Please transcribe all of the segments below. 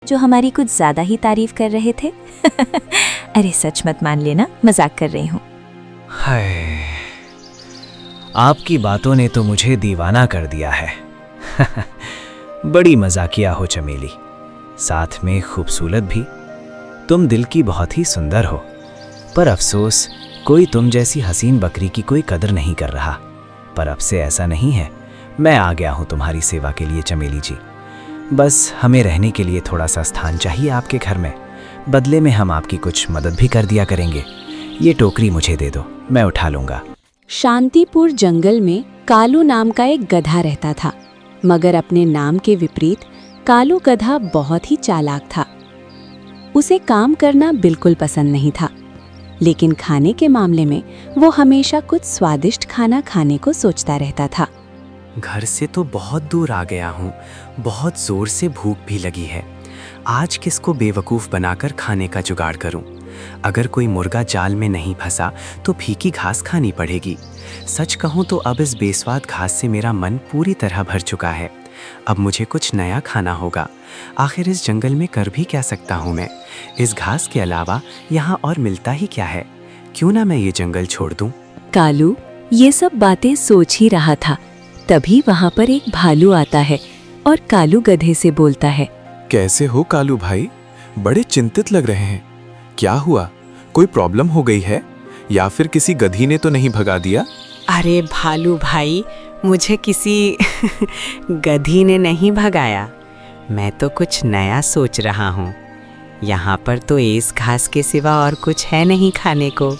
जो हमारी कुछ ज्यादा ही तारीफ कर रहे थे। अरे सच मत मान लेना, मजाक कर रही हूँ। हाय, आपकी बातों ने तो मुझे दीवाना कर दिया है। बड़ी मजाकिया हो चमेली, साथ में खूबसूरत भी। तुम दिल की बहुत ही सुंदर हो, पर अफसोस कोई तुम जैसी हसीन बकरी की कोई कदर नहीं कर रहा। पर अब से ऐसा नहीं है। मैं आ गया हूँ तुम्हारी सेवा के लिए चमेली जी। बस हमें रहने के लिए थोड़ा सा स्थान चाहिए आपके घर में। बदले में हम आपकी कुछ मदद भी कर दिया करेंगे। ये टोकरी मुझे दे दो, मैं उठा लूँगा। शांतिपुर जंगल में कालू नाम का एक गधा रहता था, मगर अपने नाम के विपरीत कालू गधा बहुत ही चालाक था। उसे काम करना बिल्कुल पसंद नहीं था, लेकिन खाने के मामले में वो हमेशा कुछ स्वादिष्ट खाना खाने को सोचता रहता था। घर से तो बहुत दूर आ गया हूँ, बहुत जोर से भूख भी लगी है। आज किसको बेवकूफ़ बनाकर खाने का जुगाड़ करूँ? अगर कोई मुर्गा जाल में नहीं फंसा तो फीकी घास खानी पड़ेगी। सच कहूँ तो अब इस बेस्वाद घास से मेरा मन पूरी तरह भर चुका है। अब मुझे कुछ नया खाना होगा। आखिर इस जंगल में कर भी क्या सकता हूँ मैं? इस घास के अलावा यहाँ और मिलता ही क्या है? क्यों ना मैं ये जंगल छोड़ दूँ? कालू ये सब बातें सोच ही रहा था, तभी वहाँ पर एक भालू आता है और कालू गधे से बोलता है। कैसे हो कालू भाई? बड़े चिंतित लग रहे हैं। क्या हुआ? कोई प्रॉब्लम हो गई है या फिर किसी गधी ने तो नहीं भगा दिया? अरे भालू भाई, मुझे किसी गधी ने नहीं भगाया। मैं तो कुछ नया सोच रहा हूँ। यहाँ पर तो इस घास के सिवा और कुछ है नहीं खाने को।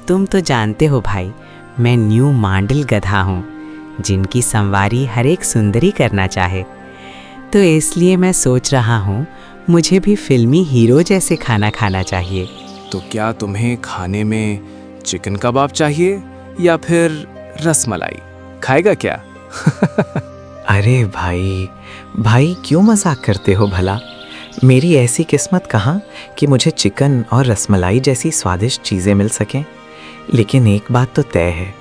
तुम तो जानते हो भाई, मैं न्यू मांडल गधा हूँ, जिनकी संवारी हर एक सुंदरी करना चाहे। तो इसलिए मैं सोच रहा हूँ मुझे भी फिल्मी हीरो जैसे खाना खाना चाहिए। तो क्या तुम्हें खाने में चिकन कबाब चाहिए या फिर रसमलाई? खाएगा क्या? अरे भाई क्यों मजाक करते हो भला? मेरी ऐसी किस्मत कहाँ कि मुझे चिकन और रसमलाई जैसी स्वादिष्ट चीज़ें मिल सकें। लेकिन एक बात तो तय है,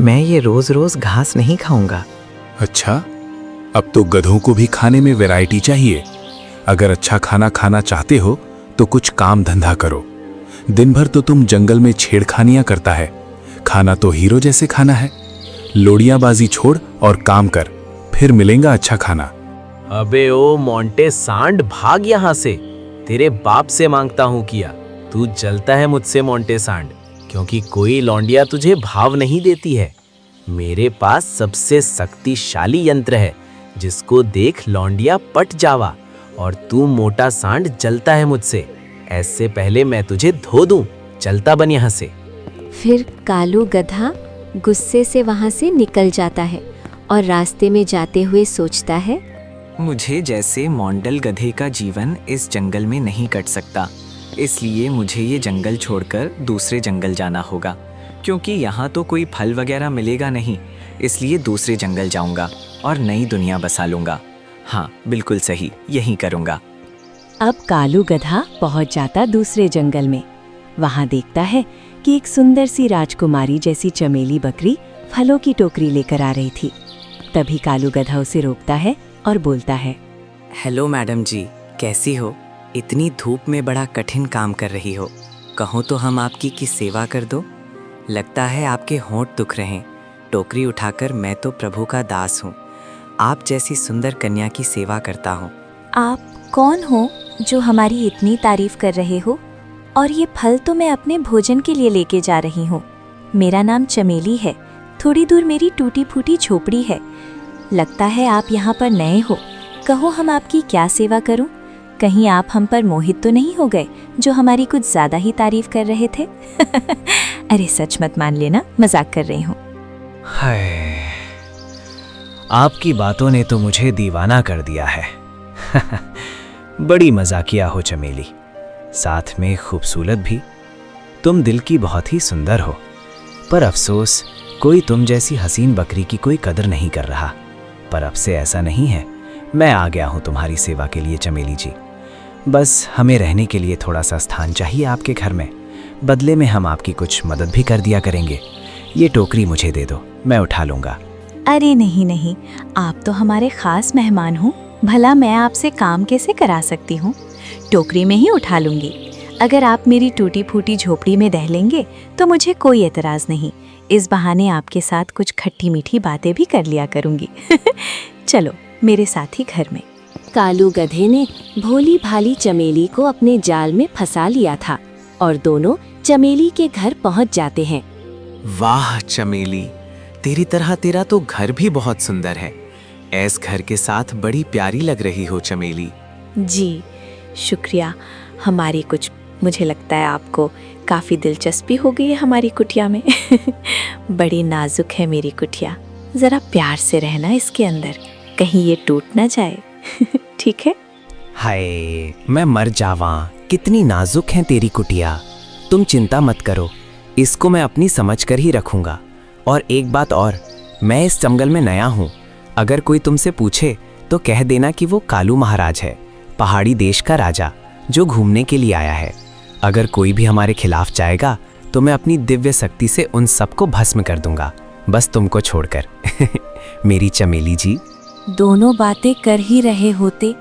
मैं ये रोज़ रोज़ घास नहीं खाऊंगा। अच्छा, अब तो गधों को भी खाने में वैरायटी चाहिए। अगर अच्छा खाना खाना चाहते हो तो कुछ काम धंधा करो। दिन भर तो तुम जंगल में छेड़खानियां करता है। खाना तो हीरो जैसे खाना है। लोड़ियाबाजी छोड़ और काम कर, फिर मिलेगा अच्छा खाना। अबे ओ मोंटे सांड, भाग यहाँ से। तेरे बाप से मांगता हूँ किया। तू जलता है मुझसे मोंटे सांड, क्योंकि कोई लौंडिया तुझे भाव नहीं देती है। मेरे पास सबसे शक्तिशाली यंत्र है, जिसको देख लौंडिया पट जावा। और तू मोटा सांड जलता है मुझसे। ऐसे पहले मैं तुझे धो दूं। चलता बन यहाँ से। फिर कालू गधा गुस्से से वहाँ से निकल जाता है और रास्ते में जाते हुए सोचता है, मुझे जैसे मॉन्डल गधे का जीवन इस जंगल में नहीं कट सकता। इसलिए मुझे ये जंगल छोड़कर दूसरे जंगल जाना होगा, क्योंकि यहाँ तो कोई फल वगैरह मिलेगा नहीं। इसलिए दूसरे जंगल जाऊँगा और नई दुनिया बसा लूँगा। हाँ, बिल्कुल सही, यही करूँगा। अब कालू गधा पहुंच जाता दूसरे जंगल में। वहां देखता है कि एक सुंदर सी राजकुमारी जैसी चमेली बकरी फलों की टोकरी लेकर आ रही थी। तभी कालू गधा उसे रोकता है और बोलता है, हेलो मैडम जी, कैसी हो? इतनी धूप में बड़ा कठिन काम कर रही हो। कहो तो हम आपकी की सेवा कर दो। लगता है आपके होंठ दुख रहे हैं। टोकरी उठाकर मैं तो प्रभु का दास हूँ। आप जैसी सुंदर कन्या की सेवा करता हूँ। आप कौन हो जो हमारी इतनी तारीफ कर रहे हो? और ये फल तो मैं अपने भोजन के लिए लेके जा रही हूँ। मेरा नाम चमेली है। थोड़ी दूर मेरी टूटी फूटी झोपड़ी है। लगता है आप यहाँ पर नए हो। कहो हम आपकी क्या सेवा करूँ? कहीं आप हम पर मोहित तो नहीं हो गए, जो हमारी कुछ ज्यादा ही तारीफ कर रहे थे? अरे सच मत मान लेना, मजाक कर रही हूँ। हाय, आपकी बातों ने तो मुझे दीवाना कर दिया है। बड़ी मजाकिया हो चमेली, साथ में खूबसूरत भी। तुम दिल की बहुत ही सुंदर हो, पर अफसोस कोई तुम जैसी हसीन बकरी की कोई कदर नहीं कर रहा। पर अब से ऐसा नहीं है। मैं आ गया हूँ तुम्हारी सेवा के लिए चमेली जी। बस हमें रहने के लिए थोड़ा सा स्थान चाहिए आपके घर में। बदले में हम आपकी कुछ मदद भी कर दिया करेंगे। ये टोकरी मुझे दे दो, मैं उठा लूँगा। अरे नहीं नहीं, आप तो हमारे खास मेहमान हो। भला मैं आपसे काम कैसे करा सकती हूँ? टोकरी में ही उठा लूंगी। अगर आप मेरी टूटी फूटी झोपड़ी में रह लेंगे तो मुझे कोई एतराज़ नहीं। इस बहाने आपके साथ कुछ खट्टी मीठी बातें भी कर लिया करूँगी। चलो मेरे साथ ही घर में। कालू गधे ने भोली भाली चमेली को अपने जाल में फंसा लिया था और दोनों चमेली के घर पहुंच जाते हैं। वाह चमेली, तेरी तरह तेरा तो घर भी बहुत सुंदर है। ऐस घर के साथ बड़ी प्यारी लग रही हो चमेली। जी शुक्रिया। हमारी कुछ, मुझे लगता है आपको काफ़ी दिलचस्पी हो गई है हमारी कुटिया में। बड़ी नाजुक है मेरी कुटिया, ज़रा प्यार से रहना इसके अंदर, कहीं ये टूट ना जाए। ठीक है? हाय, मैं मर जावा, कितनी नाजुक है तेरी कुटिया। तुम चिंता मत करो, इसको मैं अपनी समझ कर ही रखूंगा। और एक बात और, मैं इस जंगल में नया हूँ। अगर कोई तुमसे पूछे तो कह देना कि वो कालू महाराज है, पहाड़ी देश का राजा जो घूमने के लिए आया है। अगर कोई भी हमारे खिलाफ जाएगा तो मैं अपनी दिव्य शक्ति से उन सबको भस्म कर दूंगा, बस तुमको छोड़कर। मेरी चमेली जी। दोनों बातें कर ही रहे होते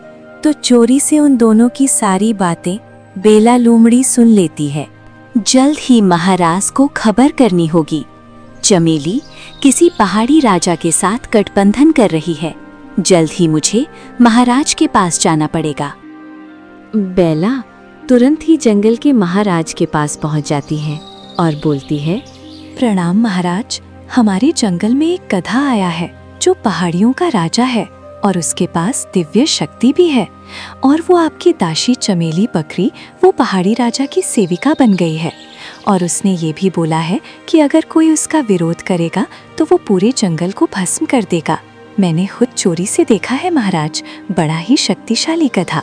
तो चोरी से उन दोनों की सारी बातें बेला लोमड़ी सुन लेती है। जल्द ही महाराज को खबर करनी होगी। चमेली किसी पहाड़ी राजा के साथ गठबंधन कर रही है। जल्द ही मुझे महाराज के पास जाना पड़ेगा। बेला तुरंत ही जंगल के महाराज के पास पहुंच जाती है और बोलती है, प्रणाम महाराज, हमारे जंगल में एक गधा आया है जो पहाड़ियों का राजा है और उसके पास दिव्य शक्ति भी है, और वो आपकी दासी चमेली बकरी वो पहाड़ी राजा की सेविका बन गई है। और उसने ये भी बोला है कि अगर कोई उसका विरोध करेगा तो वो पूरे जंगल को भस्म कर देगा। मैंने खुद चोरी से देखा है महाराज, बड़ा ही शक्तिशाली गधा।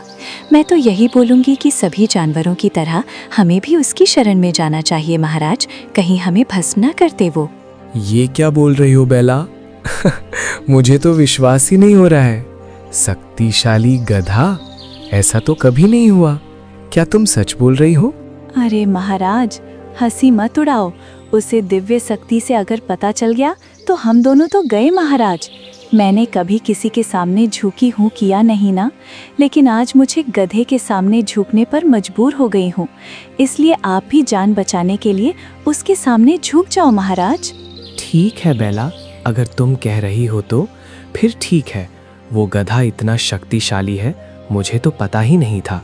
मैं तो यही बोलूंगी कि सभी जानवरों की तरह हमें भी उसकी शरण में जाना चाहिए महाराज, कहीं हमें भस्म ना करते वो। ये क्या बोल रही हो बेला? मुझे तो विश्वास ही नहीं हो रहा है। शक्तिशाली गधा? ऐसा तो कभी नहीं हुआ। क्या तुम सच बोल रही हो? अरे महाराज, हंसी मत उड़ाओ। उसे दिव्य शक्ति से अगर पता चल गया तो हम दोनों तो गए महाराज। मैंने कभी किसी के सामने झुकी हूँ किया नहीं ना, लेकिन आज मुझे गधे के सामने झुकने पर मजबूर हो गई हूँ। इसलिए आप भी जान बचाने के लिए उसके सामने झुक जाओ महाराज। ठीक है बेला, अगर तुम कह रही हो तो फिर ठीक है। वो गधा इतना शक्तिशाली है, मुझे तो पता ही नहीं था।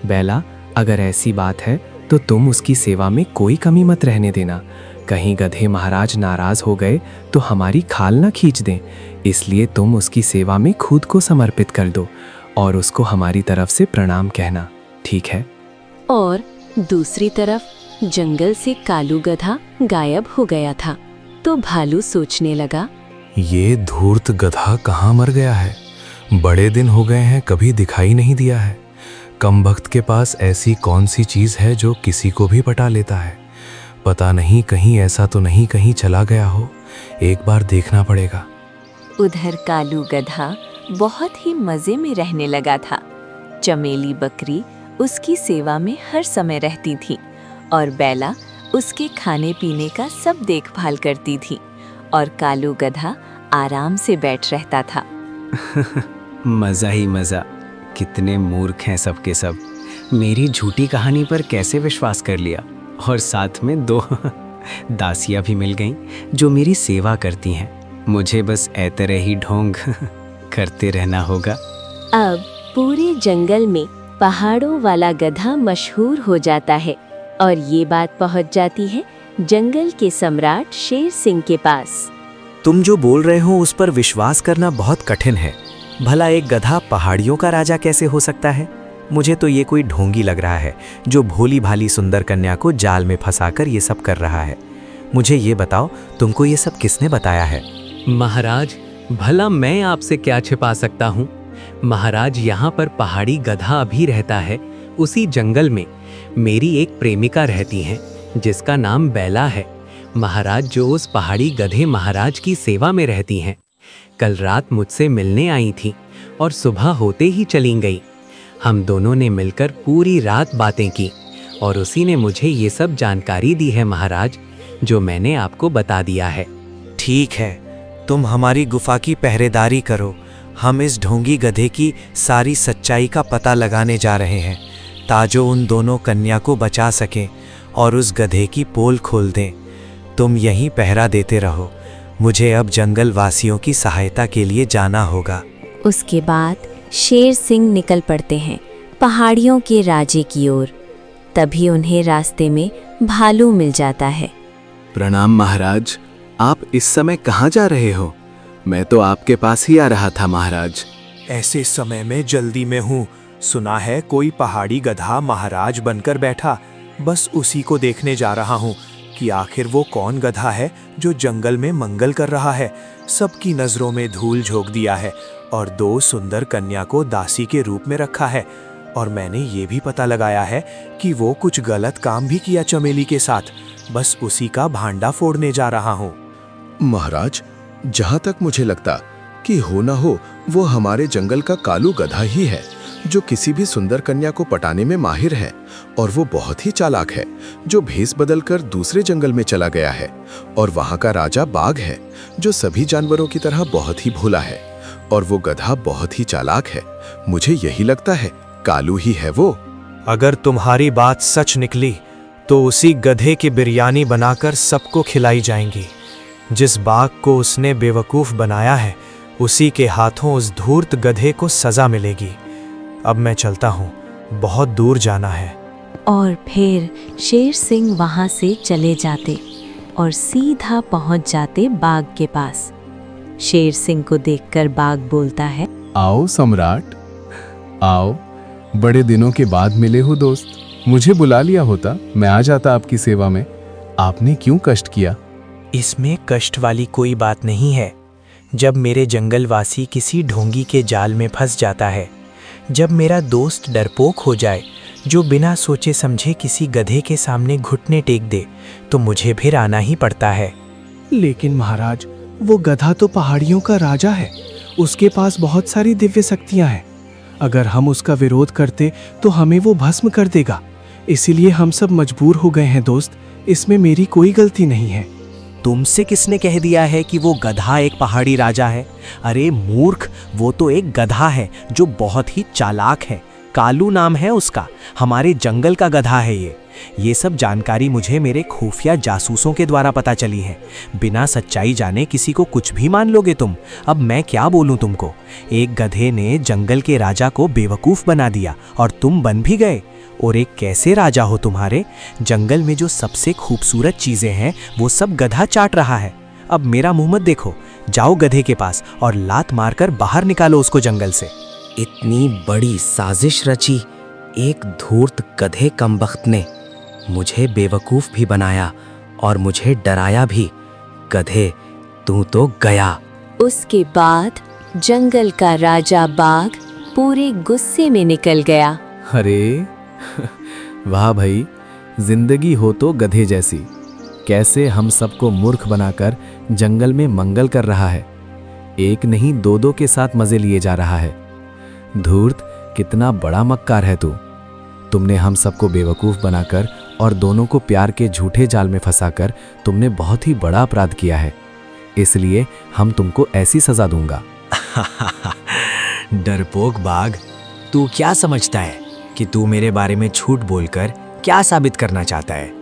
बेला, अगर ऐसी बात है तो तुम उसकी सेवा में कोई कमी मत रहने देना। कहीं गधे महाराज नाराज हो गए तो हमारी खाल ना खींच दें। इसलिए तुम उसकी सेवा में खुद को समर्पित कर दो और उसको हमारी तरफ से प्रणाम कहना, ठीक है? और दूसरी तरफ जंगल से कालू गधा गायब हो गया था। तो भालू सोचने लगा, ये धूर्त गधा कहाँ मर गया है? बड़े दिन हो गए हैं, कभी दिखाई नहीं दिया है। कमबख्त के पास ऐसी कौन सी चीज है जो किसी को भी पटा लेता है? पता नहीं कहीं ऐसा तो नहीं कहीं चला गया हो, एक बार देखना पड़ेगा। उधर कालू गधा बहुत ही मजे में रहने लगा था। चमेली बकरी उसकी सेवा में हर समय रहती थी और बेला उसके खाने पीने का सब देखभाल करती थी, और कालू गधा आराम से बैठ रहता था। मज़ा ही मज़ा, कितने मूर्ख हैं सबके सब। मेरी झूठी कहानी पर कैसे विश्वास कर लिया, और साथ में 2 दासियाँ भी मिल गईं जो मेरी सेवा करती हैं। मुझे बस ऐतरे ही ढोंग करते रहना होगा। अब पूरे जंगल में पहाड़ों वाला गधा मशहूर हो जाता है और ये बात पहुंच जाती है जंगल के सम्राट शेर सिंह के पास। तुम जो बोल रहे हो उस पर विश्वास करना बहुत कठिन है। भला एक गधा पहाड़ियों का राजा कैसे हो सकता है? मुझे तो ये कोई ढोंगी लग रहा है जो भोली भाली सुंदर कन्या को जाल में फंसाकर ये सब कर रहा है। मुझे ये बताओ, तुमको ये सब किसने बताया है? महाराज, भला मैं आपसे क्या छिपा सकता हूँ। महाराज, यहाँ पर पहाड़ी गधा अभी रहता है। उसी जंगल में मेरी एक प्रेमिका रहती हैं जिसका नाम बेला है। महाराज, जो उस पहाड़ी गधे महाराज की सेवा में रहती हैं, कल रात मुझसे मिलने आई थी और सुबह होते ही चली गई। हम दोनों ने मिलकर पूरी रात बातें की और उसी ने मुझे ये सब जानकारी दी है महाराज, जो मैंने आपको बता दिया है। ठीक है, तुम हमारी गुफा की पहरेदारी करो हम इस ढोंगी गधे की सारी सच्चाई का पता लगाने जा रहे हैं, ताजो उन दोनों कन्या को बचा सकें और उस गधे की पोल खोल दें। तुम यहीं पहरा देते रहो, मुझे अब जंगल वासियों की सहायता के लिए जाना होगा। उसके बाद शेर सिंह निकल पड़ते हैं पहाड़ियों के राजे की ओर। तभी उन्हें रास्ते में भालू मिल जाता है। प्रणाम महाराज, आप इस समय कहाँ जा रहे हो? मैं तो आपके पास ही आ रहा था महाराज। ऐसे समय में जल्दी में हूँ। सुना है कोई पहाड़ी गधा महाराज बनकर बैठा, बस उसी को देखने जा रहा हूँ कि आखिर वो कौन गधा है जो जंगल में मंगल कर रहा है, सबकी नजरों में धूल झोंक दिया है और 2 सुंदर कन्या को दासी के रूप में रखा है। और मैंने ये भी पता लगाया है कि वो कुछ गलत काम भी किया चमेली के साथ, बस उसी का भांडा फोड़ने जा रहा हूँ। महाराज, जहां तक मुझे लगता कि हो ना हो वो हमारे जंगल का कालू गधा ही है, जो किसी भी सुंदर कन्या को पटाने में माहिर है। और वो बहुत ही चालाक है, जो भेष बदलकर दूसरे जंगल में चला गया है। और वहां का राजा बाघ है, जो सभी जानवरों की तरह बहुत ही भोला है। और वो गधा बहुत ही चालाक है। मुझे यही लगता है कालू ही है वो। अगर तुम्हारी बात सच निकली तो उसी गधे की बिरयानी बनाकर सबको खिलाई जाएंगी। जिस बाघ को उसने बेवकूफ बनाया है, उसी के हाथों उस धूर्त गधे को सजा मिलेगी। अब मैं चलता हूँ, बहुत दूर जाना है। और फिर शेर सिंह वहां से चले जाते और सीधा पहुंच जाते बाघ के पास। शेर सिंह को देखकर बाघ बोलता है, आओ सम्राट, आओ। बड़े दिनों के बाद मिले हो दोस्त। मुझे बुला लिया होता, मैं आ जाता आपकी सेवा में। आपने क्यों कष्ट किया? इसमें कष्ट वाली कोई बात नहीं है। जब मेरे जंगलवासी किसी ढोंगी के जाल में फंस जाता है, जब मेरा दोस्त डरपोक हो जाए, जो बिना सोचे समझे किसी गधे के सामने घुटने टेक दे, तो मुझे फिर आना ही पड़ता है। लेकिन महाराज, वो गधा तो पहाड़ियों का राजा है, उसके पास बहुत सारी दिव्य शक्तियां हैं। अगर हम उसका विरोध करते तो हमें वो भस्म कर देगा। इसीलिए हम सब मजबूर हो गए हैं दोस्त, इसमें मेरी कोई गलती नहीं है। तुमसे किसने कह दिया है कि वो गधा एक पहाड़ी राजा है? अरे मूर्ख, वो तो एक गधा है जो बहुत ही चालाक है। कालू नाम है उसका, हमारे जंगल का गधा है ये सब जानकारी मुझे मेरे खुफिया जासूसों के द्वारा पता चली है। बिना सच्चाई जाने किसी को कुछ भी मान लोगे तुम। अब मैं क्या बोलूं तुमको? एक गधे ने जंगल के राजा को बेवकूफ बना दिया और तुम बन भी गए। और एक कैसे राजा हो तुम्हारे? जंगल में जो सबसे खूबसूरत चीजें हैं वो सब गधा चाट रहा है। अब मेरा मुंह मत देखो, जाओ गधे के पास और लात मारकर बाहर निकालो उसको जंगल से। इतनी बड़ी साजिश रची एक धूर्त गधे कमबख्त ने। मुझे बेवकूफ भी बनाया और मुझे डराया भी। गधे, तू तो गया। उसके बाद जंगल का राजा बाघ पूरे गुस्से में निकल गया। अरे वाह भाई, जिंदगी हो तो गधे जैसी। कैसे हम सबको मूर्ख बनाकर जंगल में मंगल कर रहा है। एक नहीं 2-2 के साथ मजे लिए जा रहा है। धूर्त, कितना बड़ा मक्कार है तू। तुमने हम सबको बेवकूफ बनाकर और दोनों को प्यार के झूठे जाल में फंसाकर तुमने बहुत ही बड़ा अपराध किया है। इसलिए हम तुमको ऐसी सजा दूंगा। डरपोक बाघ, तू क्या समझता है कि तू मेरे बारे में झूठ बोलकर क्या साबित करना चाहता है?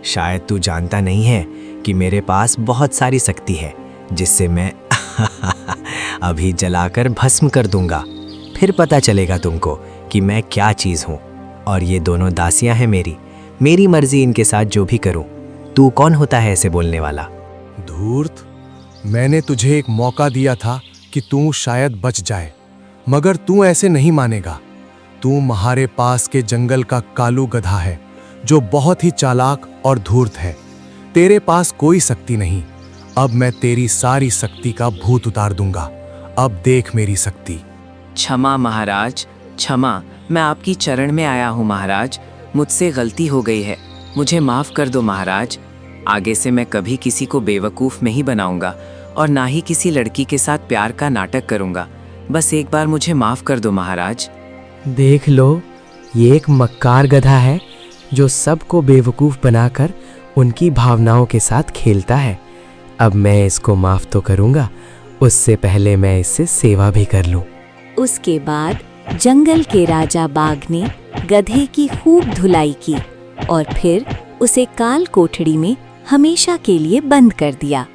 शायद तू जानता नहीं है कि मेरे पास बहुत सारी शक्ति है, जिससे मैं अभी जलाकर भस्म कर दूंगा। फिर पता चलेगा तुमको कि मैं क्या चीज हूं। और ये दोनों दासियां हैं मेरी मर्जी इनके साथ जो भी करूं। तू कौन होता है ऐसे बोलने वाला? धूर्त, मैंने तुझे एक मौका दिया था कि तू शायद बच जाए, मगर तू ऐसे नहीं मानेगा। तू हमारे पास के जंगल का कालू गधा है, जो बहुत ही चालाक और धूर्त है। तेरे पास कोई शक्ति नहीं। अब मैं तेरी सारी शक्ति का भूत उतार दूंगा। अब देख मेरी शक्ति। क्षमा महाराज, क्षमा। मैं आपकी चरण में आया हूँ महाराज। मुझसे गलती हो गई है, मुझे माफ़ कर दो महाराज। आगे से मैं कभी किसी को बेवकूफ़ नहीं बनाऊंगा और ना ही किसी लड़की के साथ प्यार का नाटक करूंगा। बस एक बार मुझे माफ़ कर दो महाराज। देख लो, ये एक मक्कार गधा है जो सबको बेवकूफ़ बनाकर उनकी भावनाओं के साथ खेलता है। अब मैं इसको माफ़ तो करूंगा उससे पहले मैं इससे सेवा भी कर लूं। उसके बाद जंगल के राजा बाघ ने गधे की खूब धुलाई की और फिर उसे काल कोठड़ी में हमेशा के लिए बंद कर दिया।